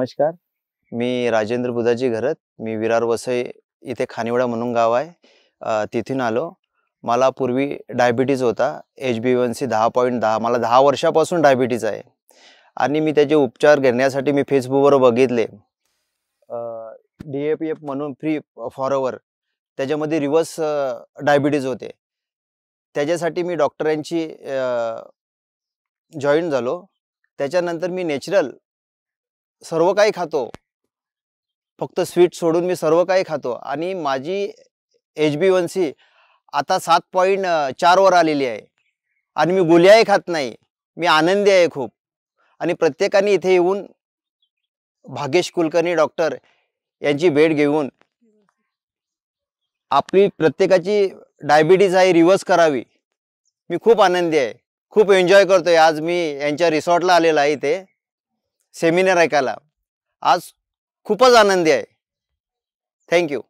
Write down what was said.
नमस्कार. मी राजेंद्र बुधाजी घरत. मी विरार वसई इथे खानिवडा म्हणून गाव आहे. तिथून आलो. मला पूर्वी डायबिटीज होता. HbA1c 10.10. मला 10 वर्षापासून डायबिटीज आहे आणि मी त्याचे उपचार घेण्यासाठी मी फेसबुकवर बघितले. DAPF म्हणून फ्री फॉरएव्हर त्याच्यामध्ये रिव्हर्स डायबिटीज होते. त्याच्यासाठी मी डॉक्टरांची जॉईन झालो. त्याच्यानंतर मी नॅचरल सर्व काही खातो. फक्त स्वीट सोडून मी सर्व काही खातो आणि माझी HbA1c आता 7.4 वर आलेली आहे आणि मी गोळ्याही खात नाही. मी आनंदी आहे खूप. आणि प्रत्येकाने इथे येऊन भाग्येश कुलकर्णी डॉक्टर यांची भेट घेऊन आपली प्रत्येकाची डायबिटीज आहे रिव्हर्स करावी. मी खूप आनंदी आहे. खूप एन्जॉय करतोय. आज मी यांच्या रिसॉर्टला आलेला आहे इथे सेमिनार ऐकायला. आज खूपच आनंदी आहे. Thank you.